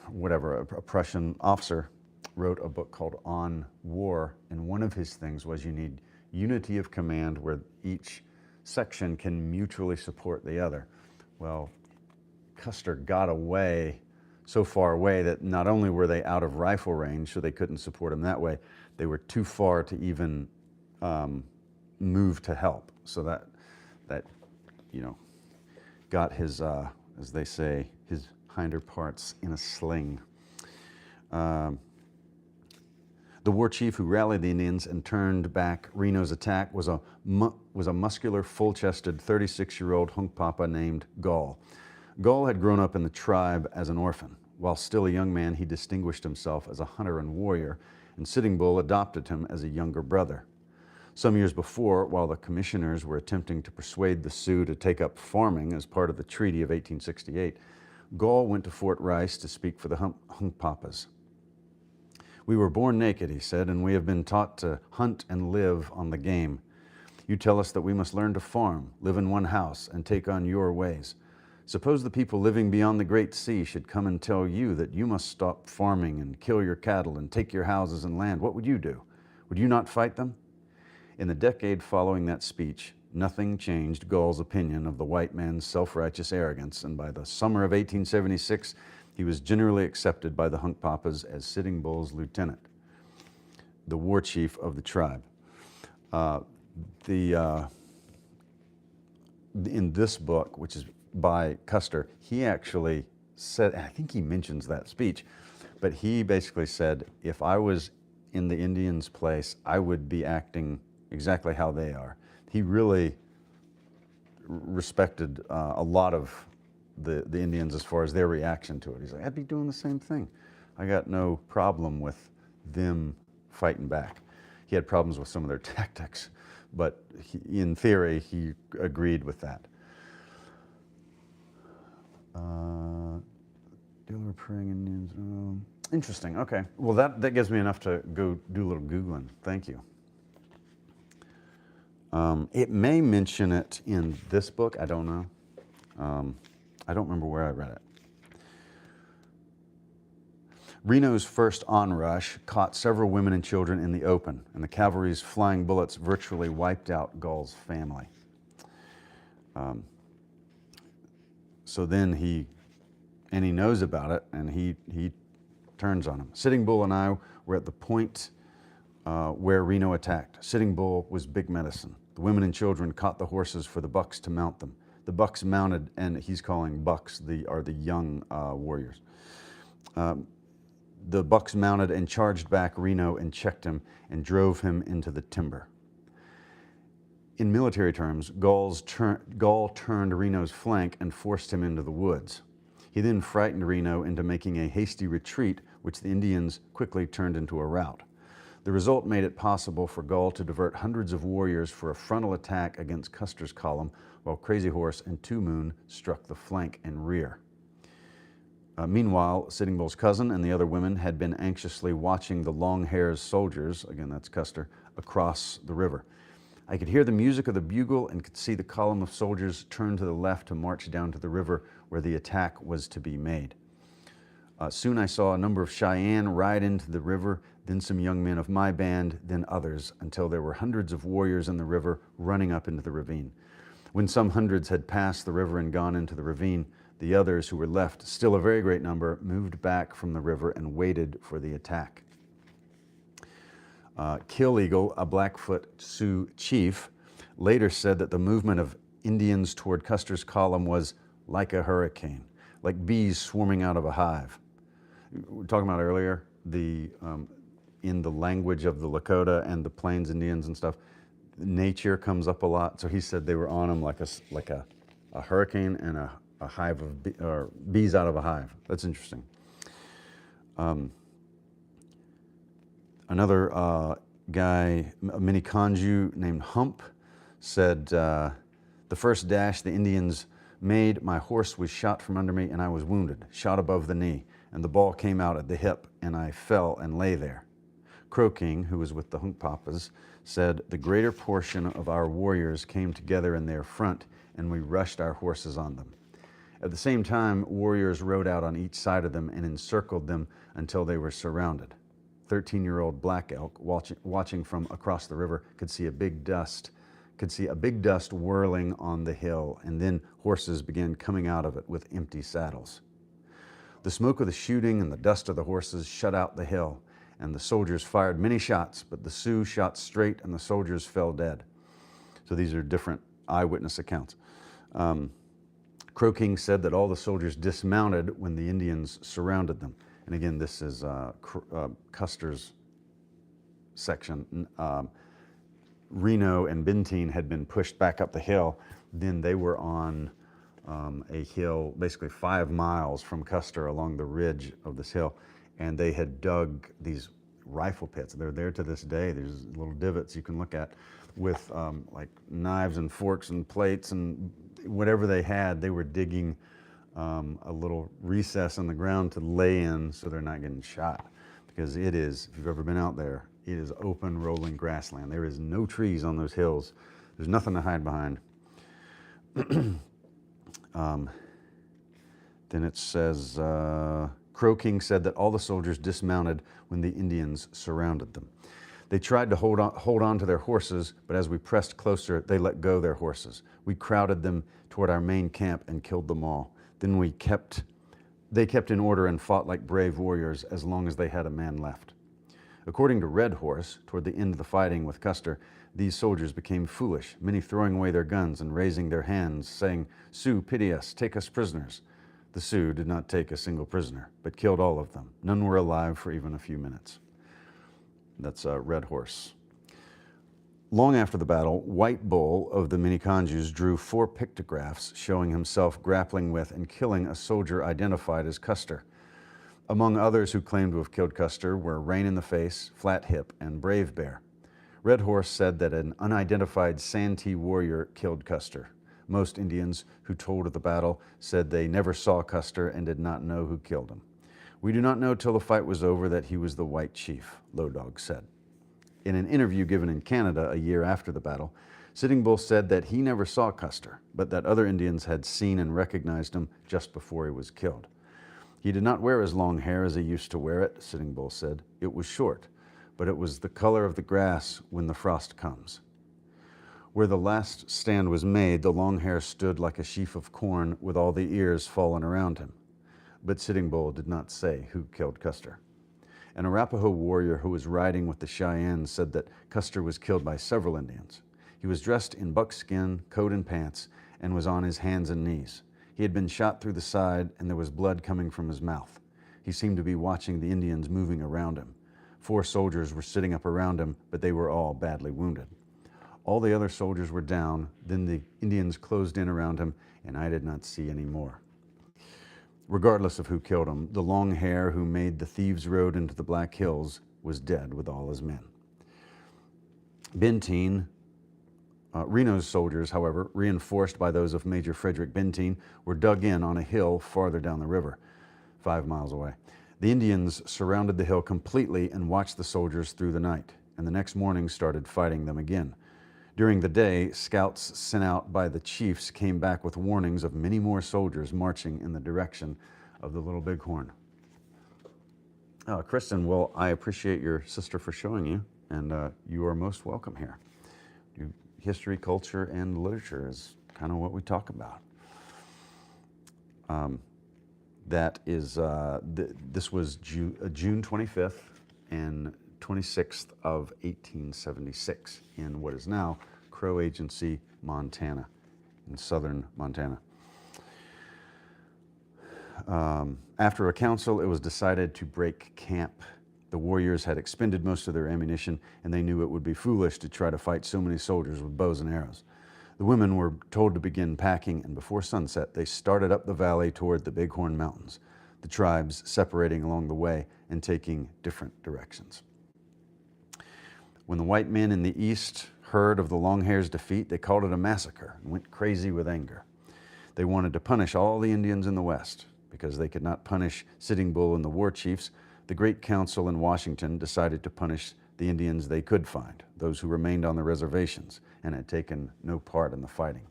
whatever, a Prussian officer, wrote a book called On War, and one of his things was you need unity of command where each section can mutually support the other. Well, Custer got away so far away that not only were they out of rifle range, so they couldn't support him that way, they were too far to even move to help. So that got his, as they say, his hinder parts in a sling. The war chief who rallied the Indians and turned back Reno's attack was a muscular, full-chested 36-year-old Hunkpapa named Gall. Gall had grown up in the tribe as an orphan. While still a young man, he distinguished himself as a hunter and warrior, and Sitting Bull adopted him as a younger brother. Some years before, while the commissioners were attempting to persuade the Sioux to take up farming as part of the Treaty of 1868, Gall went to Fort Rice to speak for the Hunkpapas. "We were born naked," he said, "and we have been taught to hunt and live on the game. You tell us that we must learn to farm, live in one house, and take on your ways. Suppose the people living beyond the Great Sea should come and tell you that you must stop farming and kill your cattle and take your houses and land. What would you do? Would you not fight them?" In the decade following that speech, nothing changed Gall's opinion of the white man's self-righteous arrogance, and by the summer of 1876, he was generally accepted by the Hunkpapas as Sitting Bull's lieutenant, the war chief of the tribe. In this book, which is by Custer, he actually said, I think he mentions that speech, but he basically said, if I was in the Indians' place, I would be acting exactly how they are. He really respected a lot of the Indians as far as their reaction to it. He's like, I'd be doing the same thing. I got no problem with them fighting back. He had problems with some of their tactics, but in theory, he agreed with that. Dealer praying Indians. Interesting. Okay. Well, that gives me enough to go do a little Googling. Thank you. It may mention it in this book. I don't know. I don't remember where I read it. Reno's first onrush caught several women and children in the open, and the cavalry's flying bullets virtually wiped out Gall's family. So then he knows about it, and he turns on him. Sitting Bull and I were at the point where Reno attacked. Sitting Bull was big medicine. The women and children caught the horses for the bucks to mount them. The bucks mounted, and he's calling bucks the young warriors. The bucks mounted and charged back Reno and checked him and drove him into the timber. In military terms, Gall turned Reno's flank and forced him into the woods. He then frightened Reno into making a hasty retreat, which the Indians quickly turned into a rout. The result made it possible for Gall to divert hundreds of warriors for a frontal attack against Custer's column, while Crazy Horse and Two Moon struck the flank and rear. Meanwhile, Sitting Bull's cousin and the other women had been anxiously watching the Long Hair's soldiers, again that's Custer, across the river. I could hear the music of the bugle and could see the column of soldiers turn to the left to march down to the river where the attack was to be made. Soon I saw a number of Cheyenne ride into the river, then some young men of my band, then others, until there were hundreds of warriors in the river running up into the ravine. When some hundreds had passed the river and gone into the ravine, the others who were left, still a very great number, moved back from the river and waited for the attack. Kill Eagle, a Blackfoot Sioux chief, later said that the movement of Indians toward Custer's column was like a hurricane, like bees swarming out of a hive. We were talking about earlier, in the language of the Lakota and the Plains Indians and stuff, nature comes up a lot. So he said they were on them like a hurricane and a hive of bees out of a hive. That's interesting. Another guy, a mini Kanju named Hump, said, the first dash the Indians made, my horse was shot from under me and I was wounded, shot above the knee, and the ball came out at the hip and I fell and lay there. Crow King, who was with the Hunkpapas, said, the greater portion of our warriors came together in their front and we rushed our horses on them. At the same time, warriors rode out on each side of them and encircled them until they were surrounded. 13-year-old Black Elk, watching from across the river, could see a big dust whirling on the hill, and then horses began coming out of it with empty saddles. The smoke of the shooting and the dust of the horses shut out the hill, and the soldiers fired many shots, but the Sioux shot straight and the soldiers fell dead. So these are different eyewitness accounts. Crow King said that all the soldiers dismounted when the Indians surrounded them. And again, this is Custer's section. Reno and Benteen had been pushed back up the hill. Then they were on a hill basically 5 miles from Custer along the ridge of this hill. And they had dug these rifle pits. They're there to this day. There's little divots you can look at with like knives and forks and plates and whatever they had. They were digging a little recess in the ground to lay in so they're not getting shot. Because it is, if you've ever been out there, it is open rolling grassland. There is no trees on those hills. There's nothing to hide behind. Then it says, Crow King said that all the soldiers dismounted when the Indians surrounded them. They tried to hold on to their horses, but as we pressed closer, they let go their horses. We crowded them toward our main camp and killed them all. Then they kept in order and fought like brave warriors as long as they had a man left. According to Red Horse, toward the end of the fighting with Custer, these soldiers became foolish, many throwing away their guns and raising their hands, saying, Sioux, pity us, take us prisoners. The Sioux did not take a single prisoner, but killed all of them. None were alive for even a few minutes. That's Red Horse. Long after the battle, White Bull of the Miniconjous drew 4 pictographs showing himself grappling with and killing a soldier identified as Custer. Among others who claimed to have killed Custer were Rain in the Face, Flat Hip, and Brave Bear. Red Horse said that an unidentified Santee warrior killed Custer. Most Indians who told of the battle said they never saw Custer and did not know who killed him. We do not know till the fight was over that he was the white chief, Low Dog said. In an interview given in Canada a year after the battle, Sitting Bull said that he never saw Custer, but that other Indians had seen and recognized him just before he was killed. He did not wear his long hair as he used to wear it, Sitting Bull said. It was short, but it was the color of the grass when the frost comes. Where the last stand was made, the long hair stood like a sheaf of corn with all the ears fallen around him. But Sitting Bull did not say who killed Custer. An Arapaho warrior who was riding with the Cheyennes said that Custer was killed by several Indians. He was dressed in buckskin, coat and pants, and was on his hands and knees. He had been shot through the side, and there was blood coming from his mouth. He seemed to be watching the Indians moving around him. 4 soldiers were sitting up around him, but they were all badly wounded. All the other soldiers were down. Then the Indians closed in around him, and I did not see any more. Regardless of who killed him, the long hair who made the thieves' road into the Black Hills was dead with all his men. Benteen, Reno's soldiers, however, reinforced by those of Major Frederick Benteen, were dug in on a hill farther down the river, 5 miles away. The Indians surrounded the hill completely and watched the soldiers through the night, and the next morning started fighting them again. During the day, scouts sent out by the chiefs came back with warnings of many more soldiers marching in the direction of the Little Bighorn. Kristen, well, I appreciate your sister for showing you, and you are most welcome here. History, culture, and literature is kind of what we talk about. That is, this was June 25th and 26th of 1876 in what is now Crow Agency, Montana, in southern Montana. After a council, it was decided to break camp. The warriors had expended most of their ammunition, and they knew it would be foolish to try to fight so many soldiers with bows and arrows. The women were told to begin packing, and before sunset, they started up the valley toward the Bighorn Mountains, the tribes separating along the way and taking different directions. When the white men in the east heard of the Longhair's defeat, they called it a massacre and went crazy with anger. They wanted to punish all the Indians in the west. Because they could not punish Sitting Bull and the war chiefs, the Great Council in Washington decided to punish the Indians they could find, those who remained on the reservations and had taken no part in the fighting.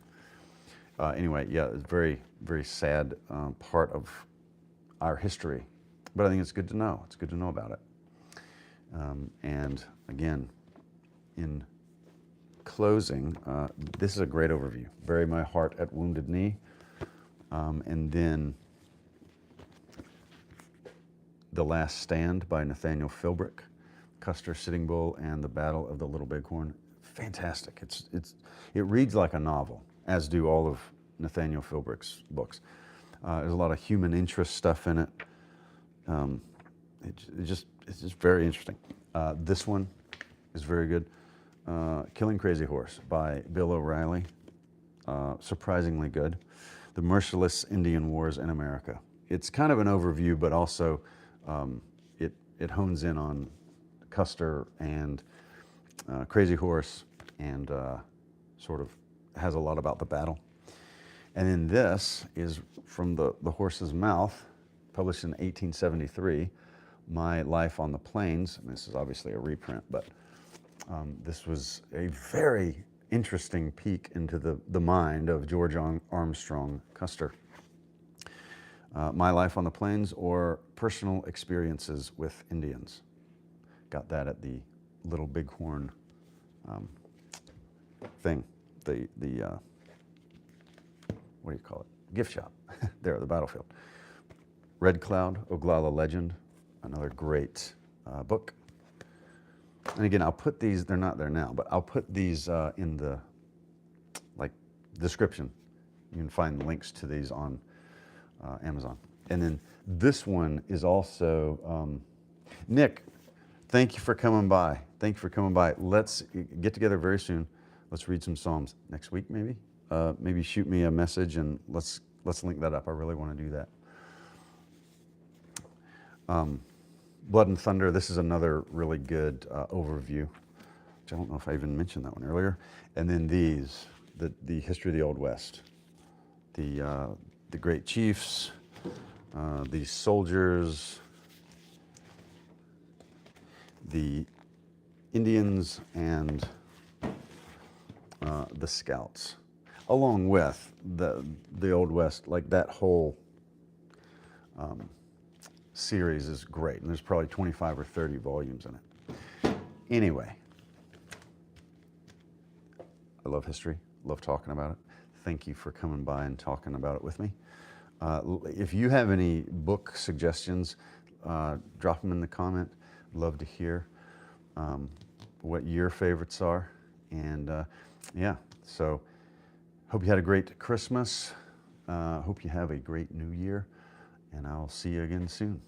Anyway, yeah, it's a very, very sad part of our history, but I think it's good to know. It's good to know about it. And again, in closing, this is a great overview. Bury My Heart at Wounded Knee, and then The Last Stand by Nathaniel Philbrick, Custer, Sitting Bull, and the Battle of the Little Bighorn. Fantastic. It reads like a novel, as do all of Nathaniel Philbrick's books. There's a lot of human interest stuff in it. It's just very interesting. This one is very good. Killing Crazy Horse by Bill O'Reilly. Surprisingly good. The Merciless Indian Wars in America. It's kind of an overview, but also it hones in on Custer and Crazy Horse, and sort of has a lot about the battle. And then this is from the horse's mouth, published in 1873, My Life on the Plains. And this is obviously a reprint, but this was a very interesting peek into the mind of George Armstrong Custer. My Life on the Plains, or Personal Experiences with Indians. Got that at the Little Bighorn thing, the what do you call it? Gift shop there at the battlefield. Red Cloud, Oglala Legend, another great book. And again, I'll put these, they're not there now, but I'll put these in the description. You can find links to these on Amazon. And then this one is also, Nick, thank you for coming by. Thank you for coming by. Let's get together very soon. Let's read some Psalms next week, maybe. Maybe shoot me a message and let's link that up. I really want to do that. Blood and Thunder, this is another really good overview, which I don't know if I even mentioned that one earlier. And then these, the history of the Old West, the great chiefs, the soldiers, the Indians, and the scouts, along with the Old West. Like that whole series is great, and there's probably 25 or 30 volumes in it. Anyway, I love history, love talking about it. Thank you for coming by and talking about it with me. If you have any book suggestions, drop them in the comment. Love to hear what your favorites are. And yeah, so hope you had a great Christmas. Hope you have a great New Year. And I'll see you again soon.